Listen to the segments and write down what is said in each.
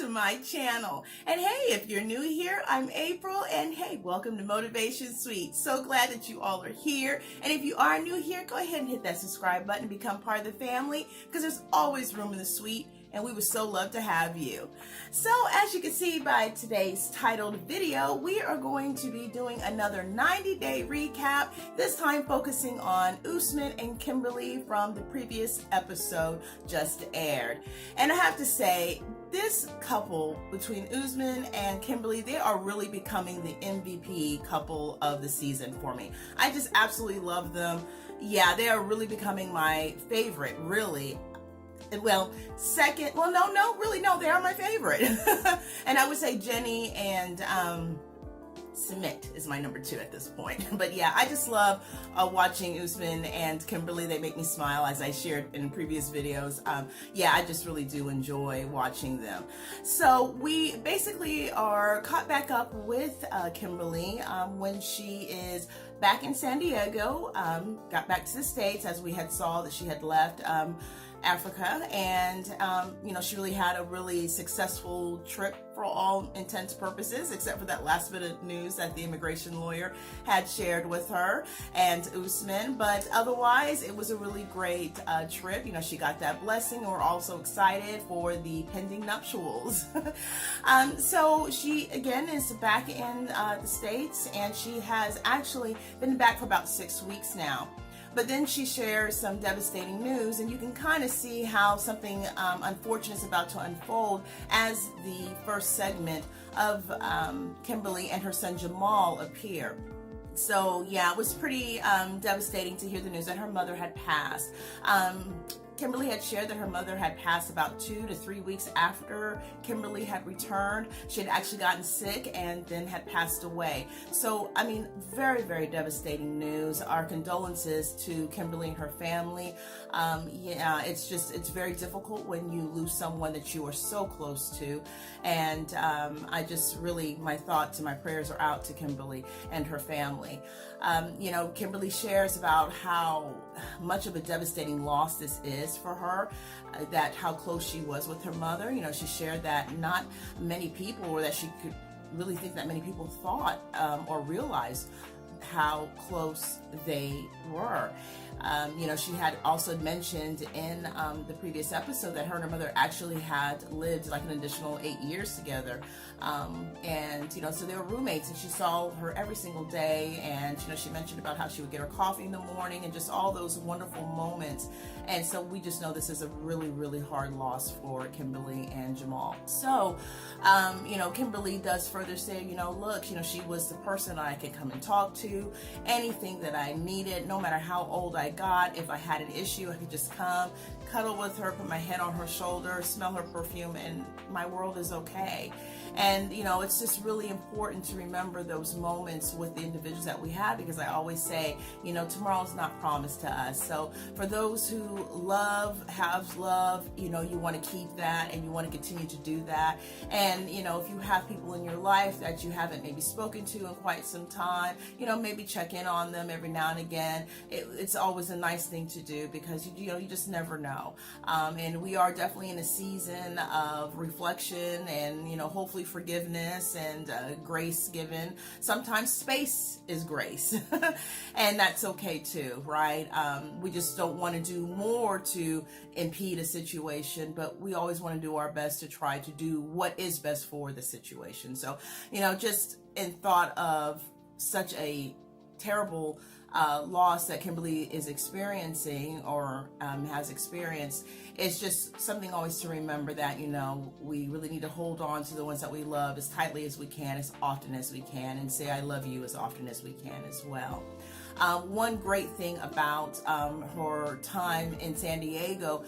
my channel. And hey, if you're new here, I'm April, and hey, welcome to Motivation Suite. So glad that you all are here. And if you are new here, go ahead and hit that subscribe button and become part of the family, because there's always room in the suite, and we would so love to have you. So as you can see by today's titled video, we are going to be doing another 90-day recap, this time focusing on Usman and Kimberly from the previous episode just aired. And I have to say, this couple between Usman and Kimberly, they are really becoming the MVP couple of the season for me. I just absolutely love them. Yeah, they are really becoming my favorite, really. Well, second, well, no, they are my favorite. And I would say Jenny and Submit is my number 2 at this point. But yeah, I just love watching Usman and Kimberly. They make me smile, as I shared in previous videos. Yeah, I just really do enjoy watching them. So we basically are caught back up with Kimberly when she is back in San Diego, got back to the States, as we had saw that she had left Africa, and she really had a really successful trip for all intents purposes, except for that last bit of news that the immigration lawyer had shared with her and Usman. But otherwise, it was a really great trip. She got that blessing, and we're also excited for the pending nuptials. So she again is back in the States, and she has actually been back for about 6 weeks now. But then she shares some devastating news, and you can kind of see how something unfortunate is about to unfold as the first segment of Kimberly and her son Jamal appear. So yeah, it was pretty devastating to hear the news that her mother had passed. Kimberly had shared that her mother had passed about 2 to 3 weeks after Kimberly had returned. She had actually gotten sick and then had passed away. So, I mean, very, very devastating news. Our condolences to Kimberly and her family. Yeah, it's very difficult when you lose someone that you are so close to. And I just really, my thoughts and my prayers are out to Kimberly and her family. Kimberly shares about how much of a devastating loss this is for her, that how close she was with her mother. She shared that not many people, or that she could really think that many people thought or realized how close they were. She had also mentioned in the previous episode that her and her mother actually had lived like an additional 8 years together. So they were roommates, and she saw her every single day. And, she mentioned about how she would get her coffee in the morning and just all those wonderful moments. And so we just know this is a really, really hard loss for Kimberly and Jamal. So, Kimberly does further say, look, she was the person I could come and talk to, anything that I needed, no matter how old I got. If I had an issue, I could just come, cuddle with her, put my head on her shoulder, smell her perfume, and my world is okay. And, it's just really important to remember those moments with the individuals that we have, because I always say, tomorrow's not promised to us. So for those who have love, you want to keep that, and you want to continue to do that. And, if you have people in your life that you haven't maybe spoken to in quite some time, maybe check in on them every now and again. It's always a nice thing to do, because, you just never know. And we are definitely in a season of reflection and, hopefully forgiveness and grace given. Sometimes space is grace, and that's okay too, right? We just don't want to do more to impede a situation, but we always want to do our best to try to do what is best for the situation. So, just in thought of such a terrible loss that Kimberly is experiencing, or has experienced, it's just something always to remember that, we really need to hold on to the ones that we love as tightly as we can, as often as we can, and say I love you as often as we can as well. One great thing about her time in San Diego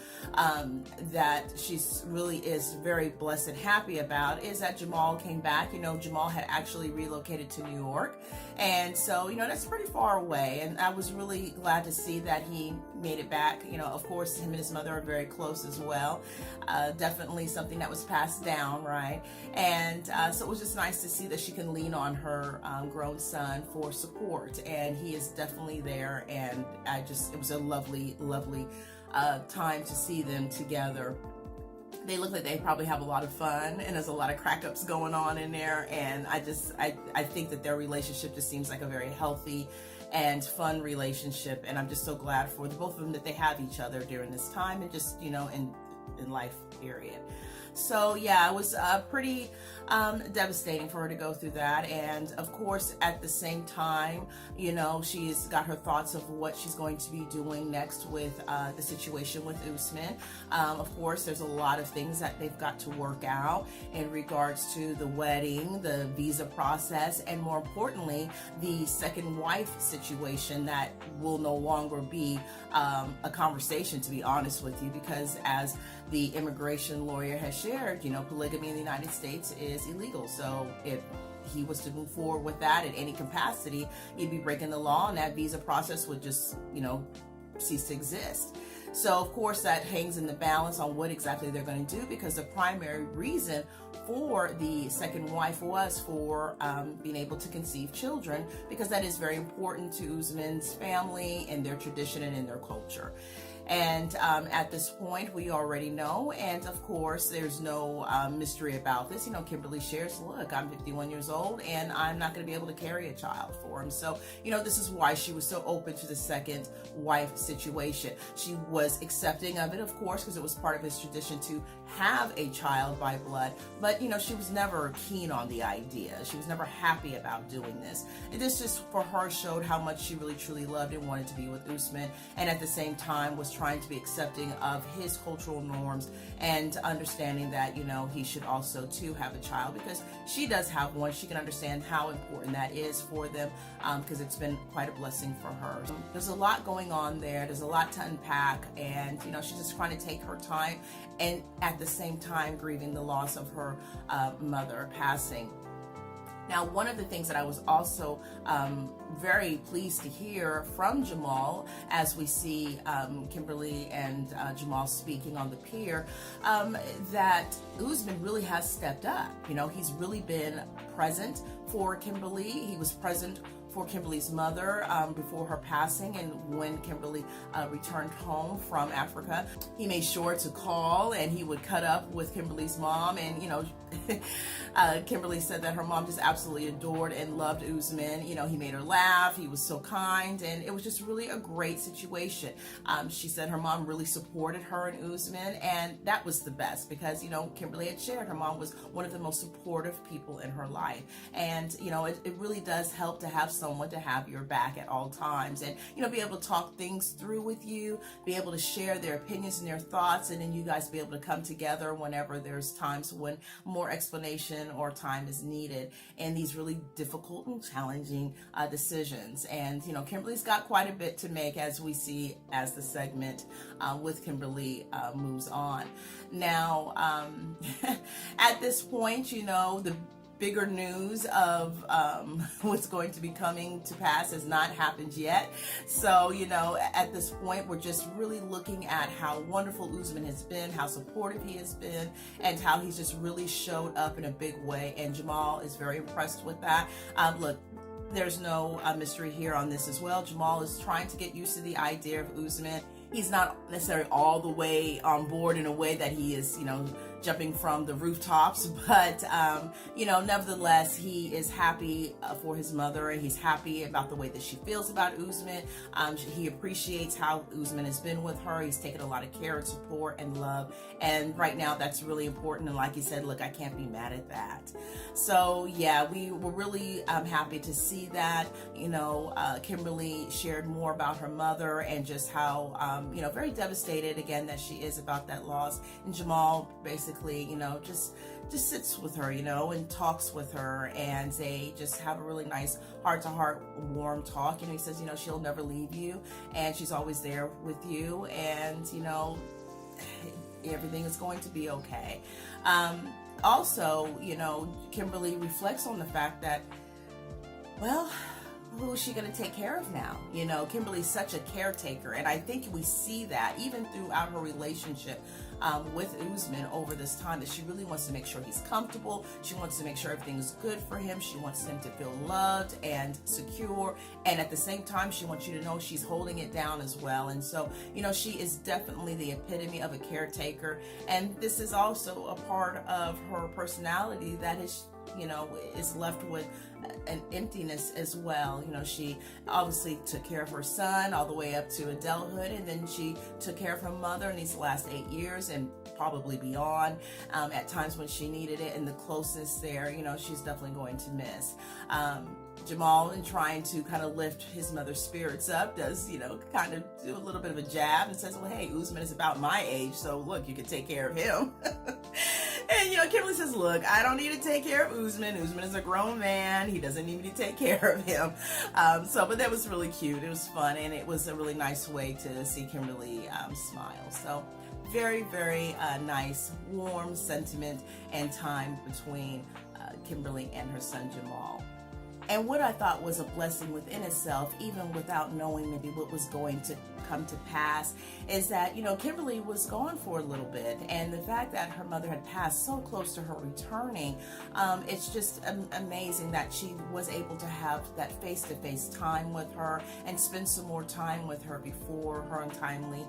that she really is very blessed and happy about is that Jamal came back. Jamal had actually relocated to New York, and so that's pretty far away, and I was really glad to see that he made it back. Of course, him and his mother are very close as well. Definitely something that was passed down, right? And so it was just nice to see that she can lean on her grown son for support, and he is definitely there. And it was a lovely time to see them together. They look like they probably have a lot of fun, and there's a lot of crack-ups going on in there. And I think that their relationship just seems like a very healthy and fun relationship. And I'm just so glad for the both of them that they have each other during this time, and just, you know, in life, period. So yeah, it was pretty devastating for her to go through that. And of course, at the same time, you know, she's got her thoughts of what she's going to be doing next with the situation with Usman. Of course, there's a lot of things that they've got to work out in regards to the wedding, the visa process, and more importantly, the second wife situation that will no longer be a conversation, to be honest with you, because as the immigration lawyer has shared, you know, polygamy in the United States is illegal. So if he was to move forward with that in any capacity, he'd be breaking the law, and that visa process would just, you know, cease to exist. So of course that hangs in the balance on what exactly they're going to do, because the primary reason for the second wife was for being able to conceive children, because that is very important to Usman's family and their tradition and in their culture. And at this point, we already know, and of course, there's no mystery about this. You know, Kimberly shares, look, I'm 51 years old, and I'm not going to be able to carry a child for him. So, you know, this is why she was so open to the second wife situation. She was accepting of it, of course, because it was part of his tradition to have a child by blood. But, you know, she was never keen on the idea. She was never happy about doing this. And this just, for her, showed how much she really, truly loved and wanted to be with Usman, and at the same time was trying to be accepting of his cultural norms and understanding that, you know, he should also too have a child, because she does have one. She can understand how important that is for them, because it's been quite a blessing for her. There's a lot going on there. There's a lot to unpack, and, you know, she's just trying to take her time, and at the same time grieving the loss of her mother passing. Now, one of the things that I was also very pleased to hear from Jamal, as we see Kimberly and Jamal speaking on the pier, that Usman really has stepped up. You know, he's really been present for Kimberly. He was present for Kimberly's mother before her passing, and when Kimberly returned home from Africa, he made sure to call, and he would cut up with Kimberly's mom. And, you know, Kimberly said that her mom just absolutely adored and loved Usman. You know, he made her laugh, he was so kind, and it was just really a great situation. She said her mom really supported her and Usman, and that was the best, because, you know, Kimberly had shared her mom was one of the most supportive people in her life. And, you know, it really does help to have someone to have your back at all times, and, you know, be able to talk things through with you, be able to share their opinions and their thoughts, and then you guys be able to come together whenever there's times when more explanation or time is needed in these really difficult and challenging decisions. And, you know, Kimberly's got quite a bit to make, as we see as the segment with Kimberly moves on. Now, at this point, you know, the bigger news of what's going to be coming to pass has not happened yet. So, you know, at this point, we're just really looking at how wonderful Usman has been, how supportive he has been, and how he's just really showed up in a big way. And Jamal is very impressed with that. Look, there's no mystery here on this as well. Jamal is trying to get used to the idea of Usman. He's not necessarily all the way on board in a way that he is, you know, jumping from the rooftops, but you know, nevertheless, he is happy for his mother, and he's happy about the way that she feels about Usman. He appreciates how Usman has been with her. He's taken a lot of care and support and love, and right now that's really important. And like he said, look, I can't be mad at that. So yeah, we were really happy to see that. You know, Kimberly shared more about her mother and just how you know, very devastated again that she is about that loss. And Jamal basically, you know, just sits with her, you know, and talks with her, and they just have a really nice heart-to-heart, warm talk. And he says, you know, she'll never leave you, and she's always there with you, and, you know, everything is going to be okay. Also, you know, Kimberly reflects on the fact that, well, who is she going to take care of now? You know, Kimberly's such a caretaker, and I think we see that even throughout her relationship with Usman over this time, that she really wants to make sure he's comfortable. She wants to make sure everything is good for him. She wants him to feel loved and secure. And at the same time, she wants you to know she's holding it down as well. And so, she is definitely the epitome of a caretaker. And this is also a part of her personality that is left with an emptiness as well. She obviously took care of her son all the way up to adulthood, and then she took care of her mother in these last 8 years and probably beyond, at times when she needed it, and the closeness there, she's definitely going to miss. Jamal, in trying to kind of lift his mother's spirits up, does, kind of do a little bit of a jab and says, well, hey, Usman is about my age, so look, you can take care of him. And, Kimberly says, look, I don't need to take care of Usman. Usman is a grown man. He doesn't need me to take care of him. But that was really cute. It was fun, and it was a really nice way to see Kimberly smile. So very, very nice, warm sentiment and time between Kimberly and her son, Jamal. And what I thought was a blessing within itself, even without knowing maybe what was going to come to pass, is that, Kimberly was gone for a little bit. And the fact that her mother had passed so close to her returning, it's just amazing that she was able to have that face-to-face time with her and spend some more time with her before her untimely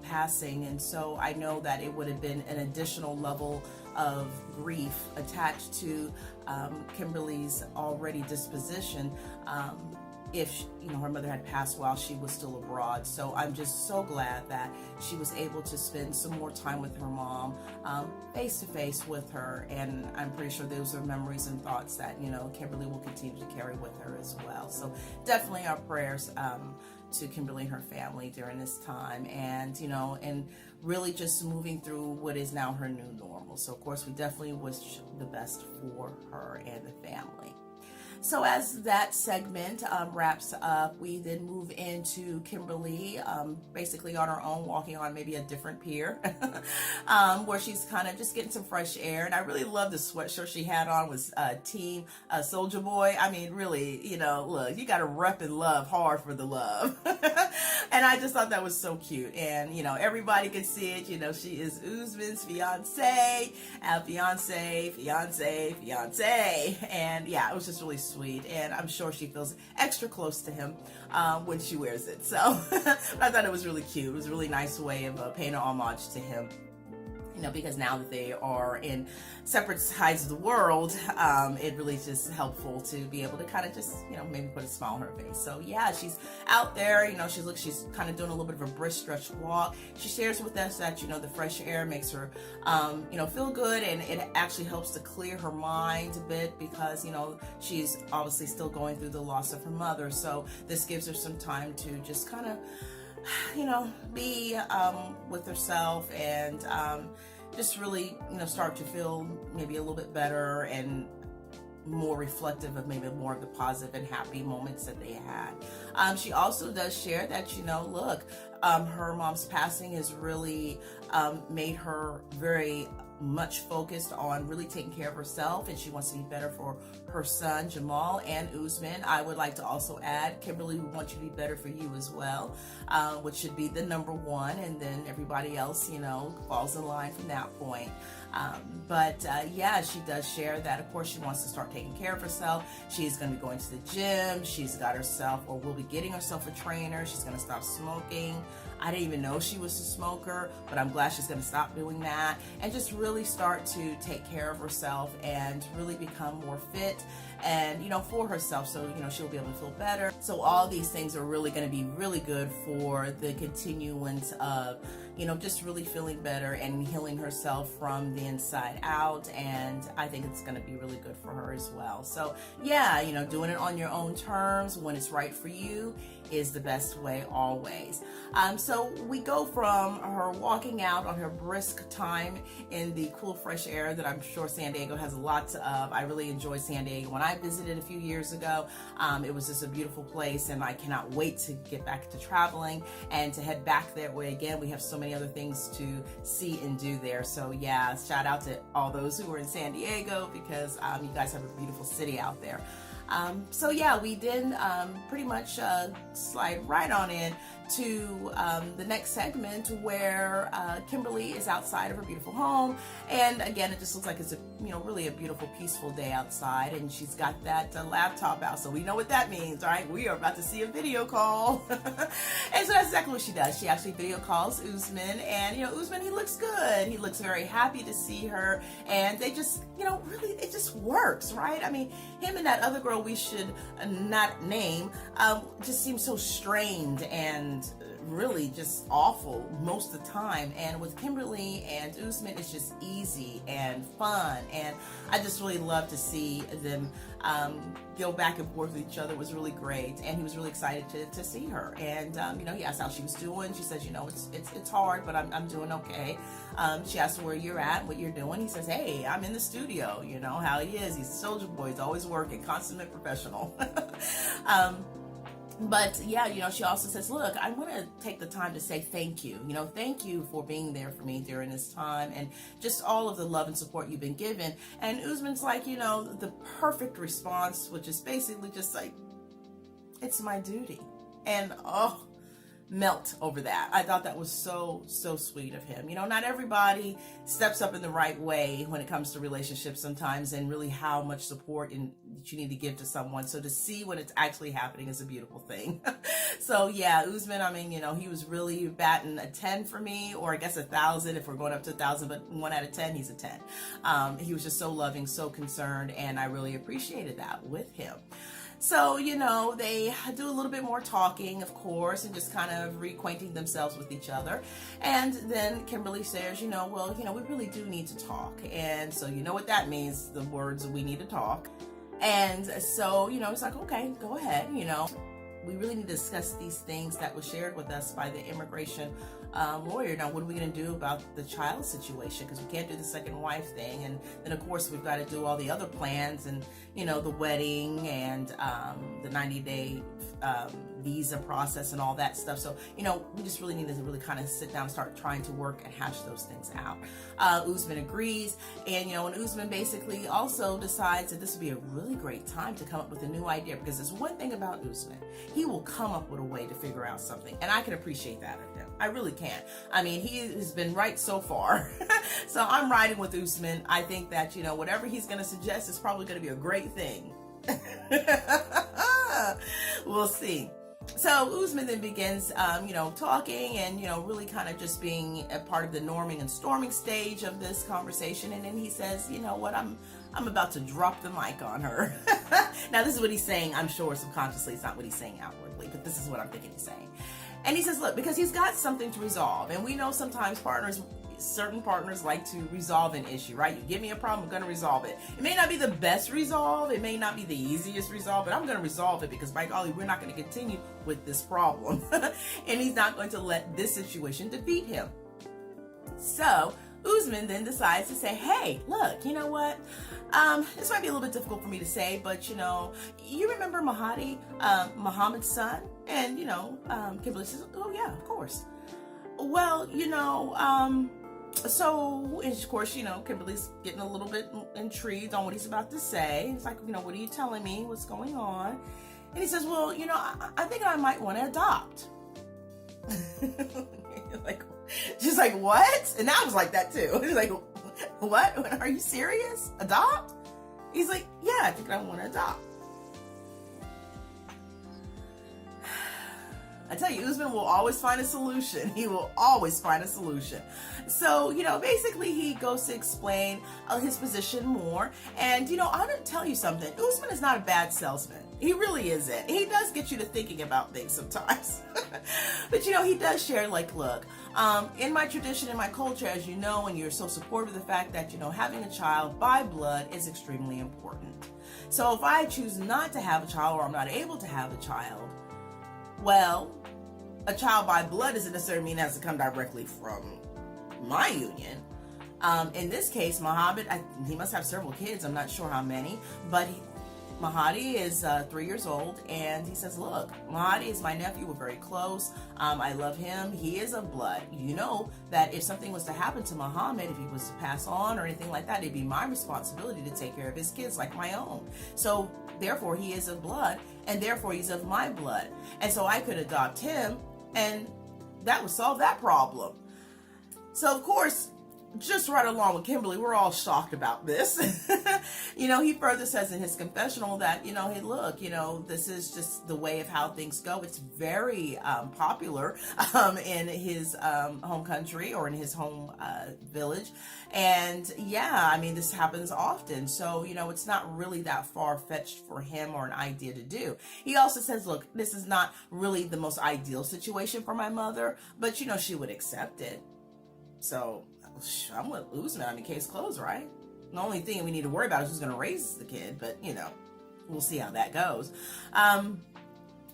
passing. And so I know that it would have been an additional level of grief attached to Kimberly's already disposition if her mother had passed while she was still abroad. So I'm just so glad that she was able to spend some more time with her mom, face to face with her, and I'm pretty sure those are memories and thoughts that Kimberly will continue to carry with her as well. So definitely our prayers to Kimberly and her family during this time, and and really just moving through what is now her new normal. So of course we definitely wish the best for her and the family. So as that segment wraps up, we then move into Kimberly basically on her own, walking on maybe a different pier where she's kind of just getting some fresh air. And I really love the sweatshirt she had on with Team Soldier Boy. I mean, really, look, you got to rep and love hard for the love. And I just thought that was so cute. And, everybody could see it. She is Usman's fiance, fiance. And yeah, it was just really sweet, and I'm sure she feels extra close to him when she wears it. So I thought it was really cute. It was a really nice way of paying homage to him. Because now that they are in separate sides of the world, it really is just helpful to be able to kind of just, maybe put a smile on her face. So yeah, she's out there, she's kind of doing a little bit of a brisk stretch walk. She shares with us that, the fresh air makes her, feel good, and it actually helps to clear her mind a bit because, she's obviously still going through the loss of her mother. So this gives her some time to just kind of, be with herself and just really, start to feel maybe a little bit better and more reflective of maybe more of the positive and happy moments that they had. She also does share that, look, her mom's passing has really made her very much focused on really taking care of herself, and she wants to be better for her son Jamal and Usman. I would like to also add, Kimberly, we want you to be better for you as well, which should be the number one, and then everybody else falls in line from that point. Yeah, she does share that of course she wants to start taking care of herself. She's going to be going to the gym. She's got herself, or will be getting herself, a trainer. She's going to stop smoking. I didn't even know she was a smoker, but I'm glad she's going to stop doing that and just really start to take care of herself and really become more fit and, for herself. So, she'll be able to feel better. So all these things are really going to be really good for the continuance of, just really feeling better and healing herself from the inside out. And I think it's going to be really good for her as well. So yeah, doing it on your own terms when it's right for you is the best way always. So we go from her walking out on her brisk time in the cool, fresh air that I'm sure San Diego has lots of. I really enjoyed San Diego when I visited a few years ago. It was just a beautiful place, and I cannot wait to get back to traveling and to head back that way again. We have so many other things to see and do there. So yeah, shout out to all those who are in San Diego because you guys have a beautiful city out there. So yeah, we then pretty much slide right on in to the next segment where Kimberly is outside of her beautiful home, and again it just looks like it's a really a beautiful peaceful day outside, and she's got that laptop out, so we know what that means, right? We are about to see a video call. And so that's exactly what she does. She actually video calls Usman, and Usman, he looks good, he looks very happy to see her, and they just really, it just works, right? I mean, him and that other girl we should not name just seems so strained and really just awful most of the time. And with Kimberly and Usman, it's just easy and fun, and I just really love to see them go back and forth with each other. It was really great, and he was really excited to see her. And he asked how she was doing. She says, it's hard, but I'm doing okay. She asked where you're at, what you're doing. He says, hey, I'm in the studio. You know how he is. He's a soldier boy. He's always working, consummate professional. But yeah, she also says, look, I want to take the time to say thank you. Thank you for being there for me during this time, and just all of the love and support you've been given. And Usman's like, the perfect response, which is basically just like, it's my duty. And melt over that. I thought that was so sweet of him. Not everybody steps up in the right way when it comes to relationships sometimes, and really how much support that you need to give to someone. So to see when it's actually happening is a beautiful thing. So yeah, Usman, I mean, he was really batting a 10 for me, or I guess 1,000 if we're going up to 1,000, but 1 out of 10, he's a 10. He was just so loving, so concerned, and I really appreciated that with him. So, they do a little bit more talking, of course, and just kind of reacquainting themselves with each other. And then Kimberly says, well, we really do need to talk. And so, what that means, the words, we need to talk. And so, it's like, okay, go ahead, we really need to discuss these things that was shared with us by the immigration lawyer. Now, what are we going to do about the child situation? Because we can't do the second wife thing. And then, of course, we've got to do all the other plans, and, the wedding and the 90-day visa process and all that stuff. So, we just really need to really kind of sit down and start trying to work and hash those things out. Usman agrees. And, and Usman basically also decides that this would be a really great time to come up with a new idea, because there's one thing about Usman. He will come up with a way to figure out something. And I can appreciate that of him. I really can. I mean, he has been right so far. So I'm riding with Usman. I think that, whatever he's going to suggest is probably going to be a great thing. We'll see. So Usman then begins, talking and, really kind of just being a part of the norming and storming stage of this conversation. And then he says, what, I'm about to drop the mic on her. Now, this is what he's saying, I'm sure subconsciously. It's not what he's saying outwardly, but this is what I'm thinking he's saying. And he says, look, because he's got something to resolve. And we know sometimes certain partners like to resolve an issue, right? You give me a problem, I'm going to resolve it. It may not be the best resolve. It may not be the easiest resolve, but I'm going to resolve it, because by golly, we're not going to continue with this problem. And he's not going to let this situation defeat him. So Usman then decides to say, hey, look, you know what? This might be a little bit difficult for me to say, but you remember Mahdi, Muhammad's son? And, Kimberly says, oh yeah, of course. Well, so, and of course, Kimberly's getting a little bit intrigued on what he's about to say. It's like, what are you telling me? What's going on? And he says, well, I think I might want to adopt. She's like, what? And I was like that too. He's like, what? Are you serious? Adopt? He's like, yeah, I think I want to adopt. I tell you, Usman will always find a solution. He will always find a solution. So, basically he goes to explain his position more. And, I'm going to tell you something. Usman is not a bad salesman. He really isn't. He does get you to thinking about things sometimes. But, he does share, like, look, in my tradition, in my culture, as you know, and you're so supportive of the fact that, having a child by blood is extremely important. So if I choose not to have a child, or I'm not able to have a child, well, a child by blood doesn't necessarily mean it has to come directly from my union. In this case, Muhammad, he must have several kids. I'm not sure how many, but Mahadi is 3 years old, and he says, look, Mahadi is my nephew. We're very close. I love him. He is of blood. You know that if something was to happen to Muhammad, if he was to pass on or anything like that, it'd be my responsibility to take care of his kids like my own. So therefore, he is of blood, and therefore he's of my blood. And so I could adopt him, and that would solve that problem. So of course, just right along with Kimberly, we're all shocked about this. He further says in his confessional that, hey, look, this is just the way of how things go. It's very popular in his home country or in his home village. And yeah, I mean, this happens often. So, it's not really that far-fetched for him or an idea to do. He also says, look, this is not really the most ideal situation for my mother, but, she would accept it. So I'm with Usman. I mean, case closed, right? The only thing we need to worry about is who's going to raise the kid, but, we'll see how that goes.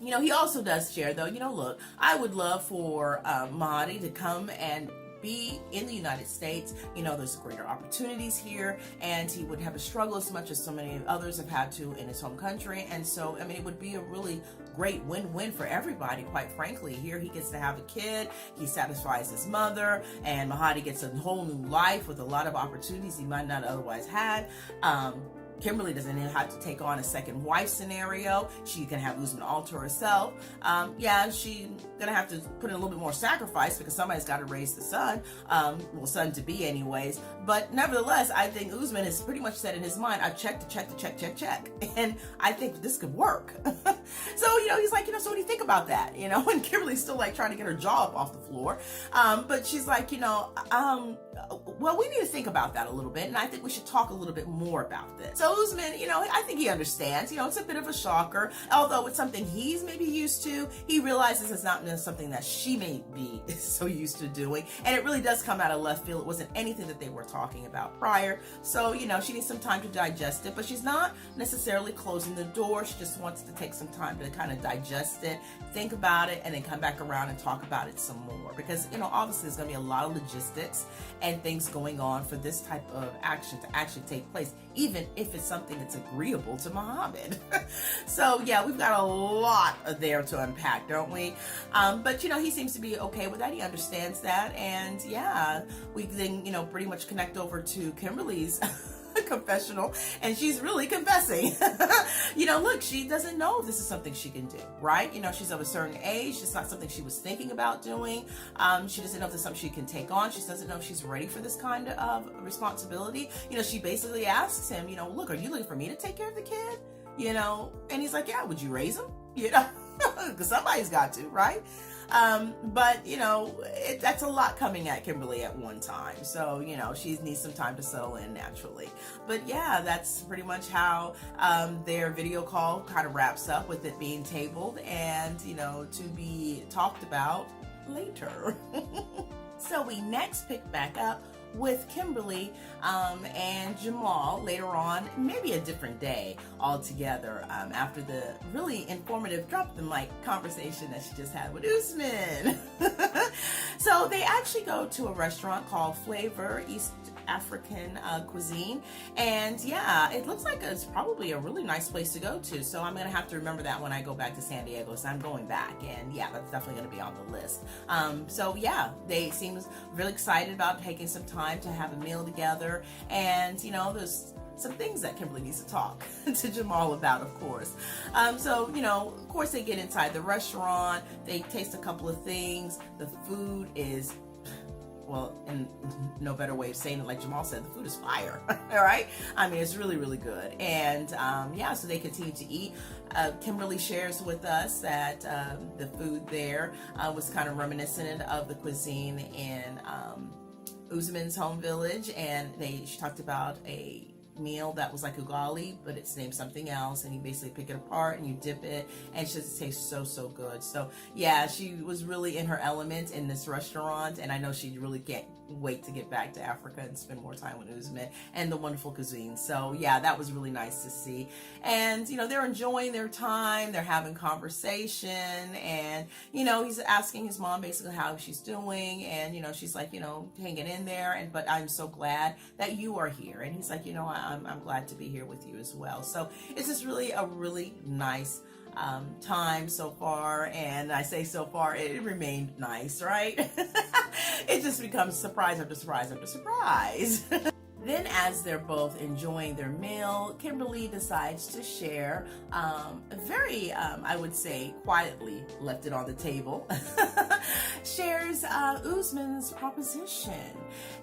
He also does share, though, look, I would love for Mahdi to come and be in the United States. There's greater opportunities here, and he would have to struggle as much as so many others have had to in his home country. And so, I mean, it would be a really great win-win for everybody, quite frankly. Here he gets to have a kid, he satisfies his mother, and Mahdi gets a whole new life with a lot of opportunities he might not otherwise had. Kimberly doesn't have to take on a second wife scenario. She can have Usman all to herself. She's gonna have to put in a little bit more sacrifice because somebody's got to raise the son, son to be anyways. But nevertheless, I think Usman has pretty much said in his mind, I've checked, and I think this could work. So he's like, so what do you think about that? And Kimberly's still like trying to get her jaw up off the floor, but she's like, well, we need to think about that a little bit, and I think we should talk a little bit more about this. So Usman, I think he understands. It's a bit of a shocker, although it's something he's maybe used to. He realizes it's not something that she may be so used to doing, and it really does come out of left field. It wasn't anything that they were talking about prior, so she needs some time to digest it, but she's not necessarily closing the door. She just wants to take some time to kind of digest it, think about it, and then come back around and talk about it some more, because obviously there's going to be a lot of logistics and things going on for this type of action to actually take place, even if it's something that's agreeable to Muhammad. So yeah, we've got a lot there to unpack, don't we? But he seems to be okay with that. He understands that, and yeah, we then pretty much connect over to Kimberly's confessional, and she's really confessing. Look, she doesn't know if this is something she can do, right? She's of a certain age. It's not something she was thinking about doing. She doesn't know if it's something she can take on. She doesn't know if she's ready for this kind of responsibility. She basically asks him, look, are you looking for me to take care of the kid? And he's like, yeah, would you raise him? Because somebody's got to, right? But that's a lot coming at Kimberly at one time. So, she needs some time to settle in naturally. But yeah, that's pretty much how their video call kind of wraps up, with it being tabled and, to be talked about later. So we next pick back up with Kimberly and Jamal later on, maybe a different day altogether, after the really informative drop the mic conversation that she just had with Usman. So they actually go to a restaurant called Flavor East African Cuisine, and yeah, it looks like it's probably a really nice place to go to, so I'm gonna have to remember that when I go back to San Diego. So I'm going back, and yeah, that's definitely gonna be on the list. So yeah, they seem really excited about taking some time to have a meal together, and there's some things that Kimberly needs to talk to Jamal about, of course. So, of course they get inside the restaurant, they taste a couple of things. The food is, well, and no better way of saying it, like Jamal said, the food is fire. All right, I mean, it's really, really good. And yeah, so they continue to eat. Kimberly shares with us that the food there was kind of reminiscent of the cuisine in Usman's home village, and she talked about a meal that was like ugali, but it's named something else, and you basically pick it apart and you dip it, and it just tastes so good. So yeah, she was really in her element in this restaurant, and I know she really wait to get back to Africa and spend more time with Usman and the wonderful cuisine. So yeah, that was really nice to see. And, they're enjoying their time. They're having conversation, and, he's asking his mom basically how she's doing. And, she's like, hanging in there. But I'm so glad that you are here. And he's like, I'm glad to be here with you as well. So it's just really a really nice time so far. And I say so far, it remained nice, right? It just becomes surprise after surprise after surprise. Then, as they're both enjoying their meal, Kimberly decides to share, very, I would say, quietly left it on the table, shares Usman's proposition,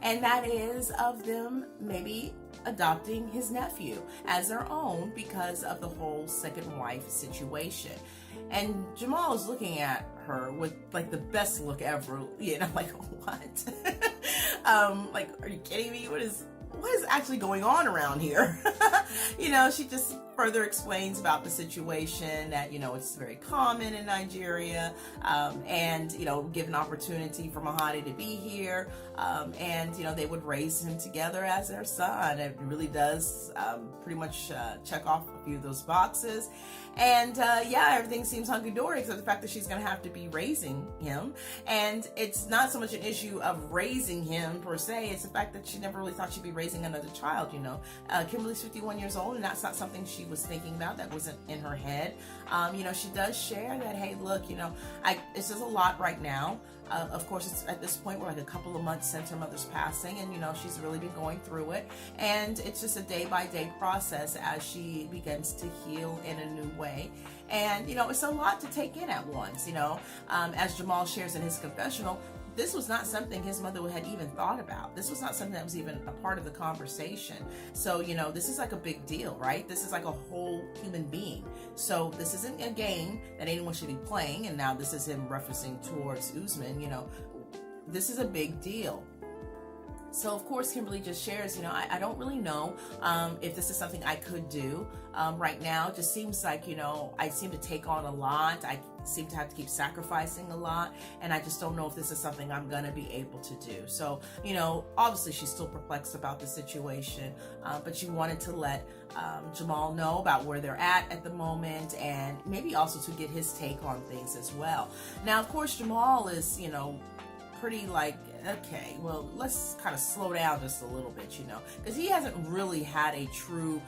and that is of them maybe adopting his nephew as their own because of the whole second wife situation. And Jamal is looking at her with like the best look ever, like, what? Like, are you kidding me? What is actually going on around here? She just further explains about the situation, that, it's very common in Nigeria, and, give an opportunity for Mahadi to be here, and, they would raise him together as their son. It really does pretty much check off a few of those boxes. And everything seems hunky-dory except the fact that she's going to have to be raising him. And it's not so much an issue of raising him per se, it's the fact that she never really thought she'd be raising another child. Kimberly's 51 years old, and that's not something she was thinking about. That wasn't in her head. She does share that, hey, look, this is a lot right now. Of course, it's at this point, we're like a couple of months since her mother's passing, and she's really been going through it, and it's just a day-by-day process as she begins to heal in a new way. And it's a lot to take in at once. As Jamal shares in his confessional, this was not something his mother had even thought about. This was not something that was even a part of the conversation. So, this is like a big deal, right? This is like a whole human being. So this isn't a game that anyone should be playing. And now this is him referencing towards Usman, this is a big deal. So, of course, Kimberly just shares, I don't really know if this is something I could do right now. It just seems like, I seem to take on a lot. I seem to have to keep sacrificing a lot. And I just don't know if this is something I'm going to be able to do. So, obviously she's still perplexed about the situation, but she wanted to let Jamal know about where they're at the moment, and maybe also to get his take on things as well. Now, of course, Jamal is, pretty like, okay, well, let's kind of slow down just a little bit, because he hasn't really had a true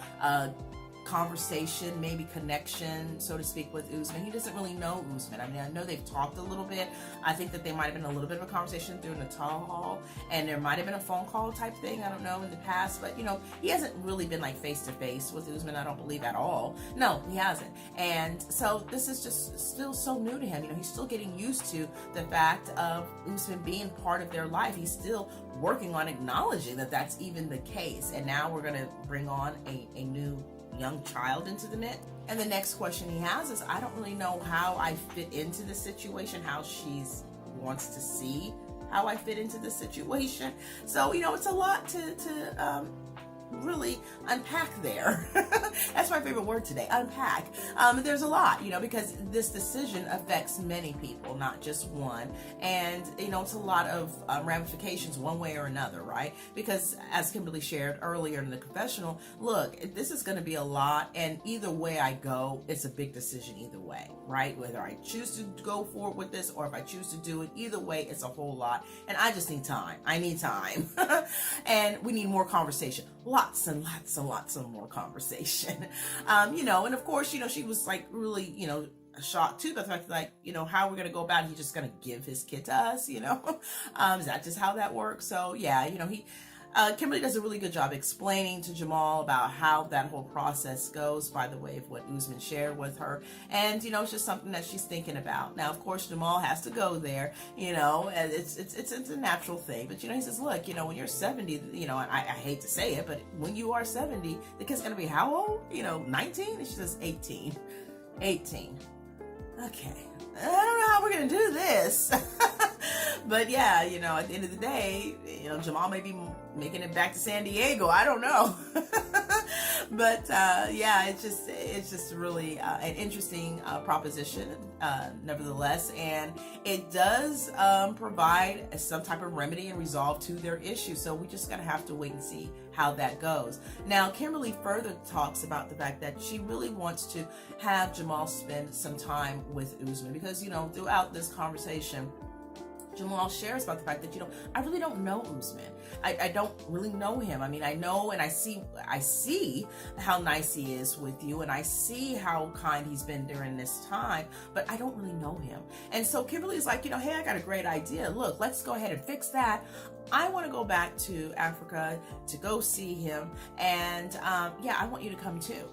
conversation, maybe connection, so to speak, with Usman. He doesn't really know Usman. I mean, I know they've talked a little bit. I think that they might have been a little bit of a conversation through Natal Hall, and there might have been a phone call type thing, I don't know, in the past, but he hasn't really been like face to face with Usman, I don't believe, at all. No, he hasn't. And so this is just still so new to him. He's still getting used to the fact of Usman being part of their life. He's still working on acknowledging that that's even the case. And now we're going to bring on a new young child into the mix. And the next question he has is, I don't really know how I fit into the situation, how she's wants to see how I fit into the situation. So, it's a lot to really unpack there. That's my favorite word today, unpack. There's a lot, because this decision affects many people, not just one. And, it's a lot of ramifications one way or another, right? Because as Kimberly shared earlier in the confessional, look, this is going to be a lot. And either way I go, it's a big decision either way, right? Whether I choose to go forward with this or if I choose to do it, either way, it's a whole lot. And I just need time. I need time. And we need more conversation. Lots and lots and lots of more conversation. And of course, she was like really, shocked too, but the fact that, like, how are we going to go about it? He's just going to give his kid to us, is that just how that works? So yeah, Kimberly does a really good job explaining to Jamal about how that whole process goes by the way of what Usman shared with her. And, it's just something that she's thinking about. Now, of course, Jamal has to go there, and it's a natural thing. But, he says, look, when you're 70, I hate to say it, but when you are 70, the kid's going to be how old? 19? And she says 18. 18. Okay. I don't know how we're going to do this. But yeah, at the end of the day, Jamal may be making it back to San Diego. I don't know. But yeah, it's just really an interesting proposition, nevertheless, and it does provide some type of remedy and resolve to their issue. So we just gotta have to wait and see how that goes. Now, Kimberly further talks about the fact that she really wants to have Jamal spend some time with Usman because, you know, throughout this conversation, Jamal shares about the fact that, you know, I really don't know Usman. I don't really know him. I mean, I know and I see how nice he is with you, and I see how kind he's been during this time, but I don't really know him. And so Kimberly's like, you know, hey, I got a great idea. Look, let's go ahead and fix that. I want to go back to Africa to go see him, and yeah, I want you to come too.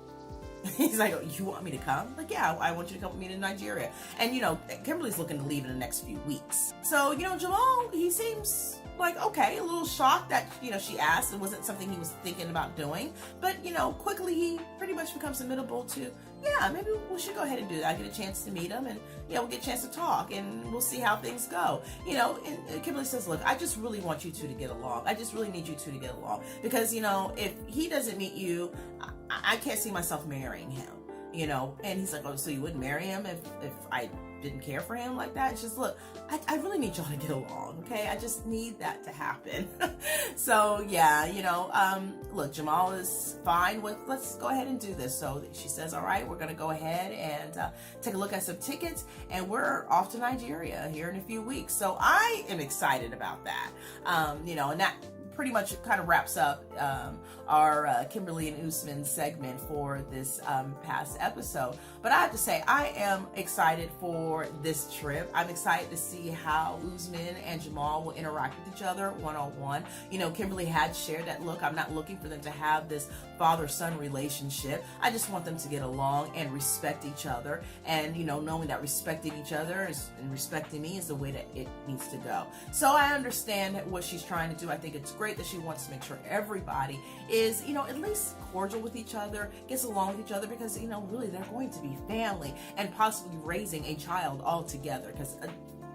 He's like, oh, you want me to come? Like, yeah, I want you to come with me to Nigeria. And, you know, Kimberly's looking to leave in the next few weeks. So, you know, Jamal, he seems like, okay, a little shocked that, you know, she asked. It wasn't something he was thinking about doing. But, you know, quickly he pretty much becomes amenable to, yeah, maybe we should go ahead and do that. I get a chance to meet him, and, you know, we'll get a chance to talk, and we'll see how things go. You know, and Kimberly says, look, I just really want you two to get along. I just really need you two to get along. Because, you know, if he doesn't meet you, I can't see myself marrying him, you know. And he's like, oh, so you wouldn't marry him if I didn't care for him like that? It's just, look, I really need y'all to get along, okay? I just need that to happen. So yeah, you know, look, Jamal is fine with, let's go ahead and do this. So she says, all right, we're gonna go ahead and take a look at some tickets, and we're off to Nigeria here in a few weeks. So I am excited about that. You know, and that pretty much kind of wraps up our Kimberly and Usman segment for this past episode. But I have to say, I am excited for this trip. I'm excited to see how Usman and Jamal will interact with each other one-on-one. You know, Kimberly had shared that, look, I'm not looking for them to have this father-son relationship. I just want them to get along and respect each other. And, you know, knowing that respecting each other and respecting me is the way that it needs to go. So I understand what she's trying to do. I think it's great that she wants to make sure everybody is, you know, at least cordial with each other, gets along with each other, because, you know, really they're going to be family and possibly raising a child all together, because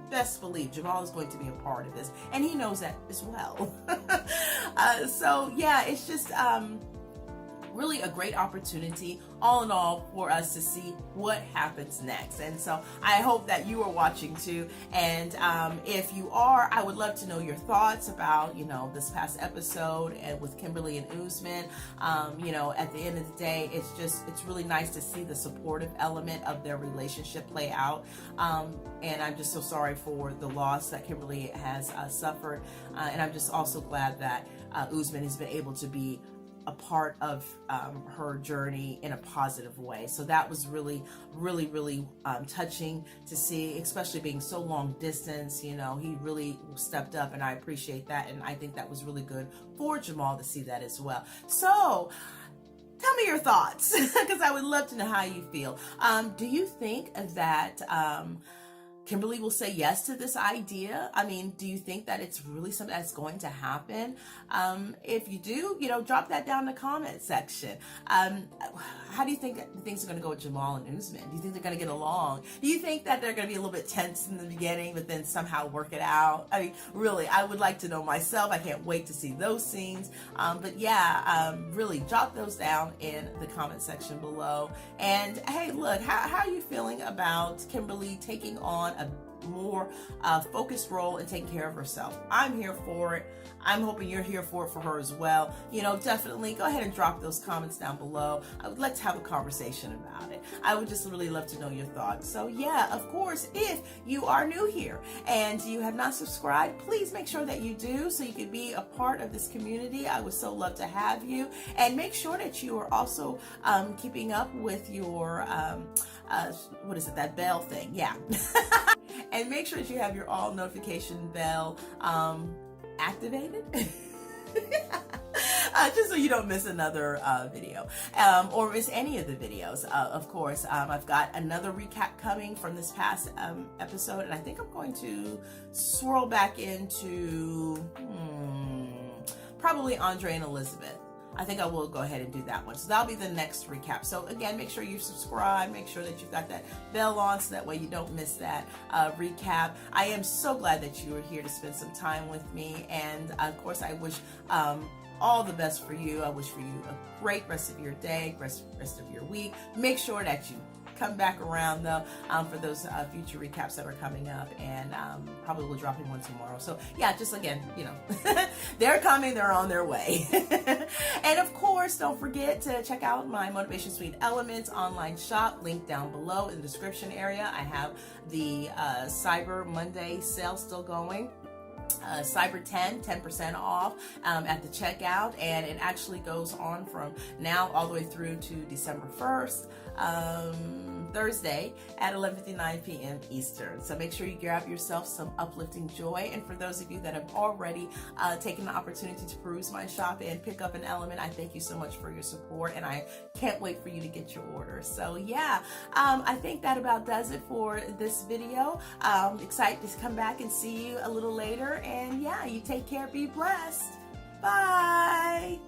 best believe Jamal is going to be a part of this, and he knows that as well. So yeah, it's just really a great opportunity, all in all, for us to see what happens next. And so I hope that you are watching too. And if you are, I would love to know your thoughts about, you know, this past episode and with Kimberly and Usman. You know, at the end of the day, it's really nice to see the supportive element of their relationship play out. And I'm just so sorry for the loss that Kimberly has suffered. And I'm just also glad that Usman has been able to be a part of her journey in a positive way. So that was really touching to see, especially being so long distance. You know, he really stepped up, and I appreciate that. And I think that was really good for Jamal to see that as well. So tell me your thoughts, because I would love to know how you feel. Do you think that Kimberly will say yes to this idea? I mean, do you think that it's really something that's going to happen? If you do, you know, drop that down in the comment section. How do you think that things are going to go with Jamal and Usman? Do you think they're going to get along? Do you think that they're going to be a little bit tense in the beginning, but then somehow work it out? I mean, really, I would like to know myself. I can't wait to see those scenes. But yeah, really drop those down in the comment section below. And hey, look, how are you feeling about Kimberly taking on a more focused role and taking care of herself? I'm here for it. I'm hoping you're here for it for her as well. You know, definitely go ahead and drop those comments down below. Let's have a conversation about it. I would just really love to know your thoughts. So yeah, of course, if you are new here and you have not subscribed, please make sure that you do, so you can be a part of this community. I would so love to have you. And make sure that you are also keeping up with your what is it, that bell thing? Yeah. And make sure that you have your all notification bell activated. Just so you don't miss another video or miss any of the videos. Of course, I've got another recap coming from this past episode, and I think I'm going to swirl back into probably Andre and Elizabeth. I think I will go ahead and do that one. So that'll be the next recap. So again, make sure you subscribe, make sure that you've got that bell on so that way you don't miss that recap. I am so glad that you were here to spend some time with me. And of course, I wish all the best for you. I wish for you a great rest of your day, rest of your week. Make sure that you come back around though for those future recaps that are coming up, and probably will drop in one tomorrow. So yeah, just again, you know, they're coming, they're on their way. And of course, don't forget to check out my Motivation Suite Elements online shop, link down below in the description area. I have the Cyber Monday sale still going. Cyber 10% off at the checkout, and it actually goes on from now all the way through to December 1st, Thursday at 11:59 p.m. Eastern. So make sure you grab yourself some uplifting joy. And for those of you that have already taken the opportunity to peruse my shop and pick up an element, I thank you so much for your support, and I can't wait for you to get your order. So yeah, I think that about does it for this video. Excited to come back and see you a little later. And yeah, you take care, be blessed. Bye.